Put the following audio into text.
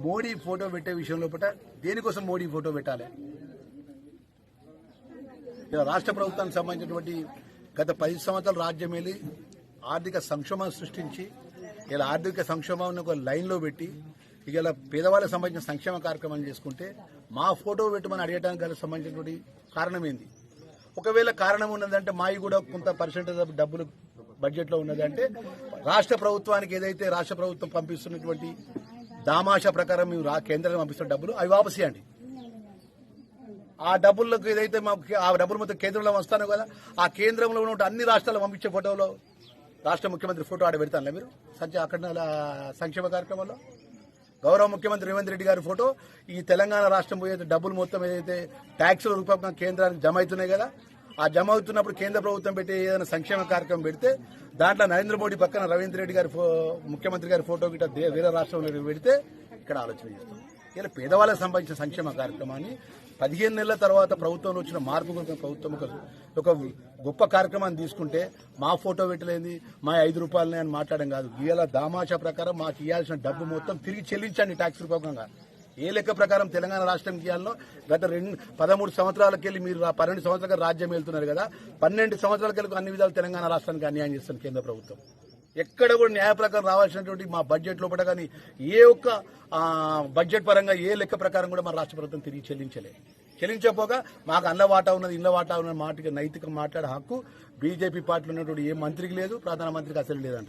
Modi photo పెట్టే విషయంలో దేనికోసం మోడీ ఫోటో పెట్టాలి? రాష్ట్ర ప్రభుత్వానికి సంబంధించినటువంటి గత 10 సంవత్సరాలు రాజ్యమేలి ఆర్థిక సంక్షోభం సృష్టించి ఇలా ఆర్థిక సంక్షోభాన్ని ఒక లైన్లో పెట్టి ఇలా పేదవాళ్ళకి సంబంధించిన సంక్షేమ కార్యక్రమాలు చేసుకుంటే మా ఫోటో పెట్టమని అడగడానికి సంబంధించినటువంటి కారణం ఏంది? ఒకవేళ కారణం ఉన్నదంటే మావి కూడా కొంత పర్సెంటేజ్ డబ్బులు బడ్జెట్లో ఉన్నదంటే రాష్ట్ర ప్రభుత్వానికి ఏదైతే రాష్ట్ర ప్రభుత్వం పంపిస్తున్నటువంటి దామాషా ప్రకారం మేము కేంద్రానికి పంపిస్తున్న డబ్బులు అవి వాపసు ఇవ్వండి. ఆ డబ్బులకు ఏదైతే మాకు ఆ డబ్బులు మొత్తం కేంద్రంలో వస్తానో కదా, ఆ కేంద్రంలో ఉన్న అన్ని రాష్ట్రాలు పంపించే ఫోటోలో రాష్ట్ర ముఖ్యమంత్రి ఫోటో ఆడ పెడతాను మీరు అక్కడ సంక్షేమ కార్యక్రమంలో. గౌరవ ముఖ్యమంత్రి రేవంత్ రెడ్డి గారి ఫోటో ఈ తెలంగాణ రాష్ట్రం పోయే డబ్బులు మొత్తం ఏదైతే ట్యాక్సుల రూపంగా కేంద్రానికి జమ అవుతున్నాయి కదా, ఆ జమ అవుతున్నప్పుడు కేంద్ర ప్రభుత్వం పెట్టి ఏదైనా సంక్షేమ కార్యక్రమం పెడితే దాంట్లో నరేంద్ర మోడీ పక్కన రవీంద్ర రెడ్డి గారి ముఖ్యమంత్రి గారి ఫోటో గిట్ట వేరే రాష్ట్రంలో పెడితే ఇక్కడ ఆలోచన చేస్తాం. ఇలా పేదవాళ్ళకి సంబంధించిన సంక్షేమ కార్యక్రమాన్ని 15 నెలల తర్వాత ప్రభుత్వంలో వచ్చిన మార్పు ప్రభుత్వం ఒక గొప్ప కార్యక్రమాన్ని తీసుకుంటే మా ఫోటో పెట్టలేంది, మా 5 రూపాయలని అని మాట్లాడడం కాదు. ఇవాళ దామాషా ప్రకారం మాకు ఇవ్వాల్సిన డబ్బు మొత్తం తిరిగి చెల్లించండి ట్యాక్స్ రూపకంగా. ఏ లెక్క ప్రకారం తెలంగాణ రాష్ట్రంకి ఇవ్వాలో గత 13 సంవత్సరాలకెళ్ళి మీరు 12 సంవత్సరాలుగా రాజ్యం వెళ్తున్నారు కదా, 12 సంవత్సరాలకెళ్ళి అన్ని విధాలు తెలంగాణ రాష్ట్రానికి అన్యాయం చేస్తుంది కేంద్ర ప్రభుత్వం. ఎక్కడ కూడా న్యాయ ప్రకారం రావాల్సినటువంటి మా బడ్జెట్ లోపల కానీ ఏ ఒక్క బడ్జెట్ పరంగా ఏ లెక్క ప్రకారం కూడా మా రాష్ట్ర ప్రభుత్వం తిరిగి చెల్లించకపోగా మాకు అన్న వాటా ఉన్నది ఇళ్ల వాటా ఉన్న మాటకి నైతిక మాట్లాడే హక్కు బీజేపీ పార్టీలో ఉన్నటువంటి ఏ మంత్రికి లేదు, ప్రధానమంత్రికి అసలు లేదంట.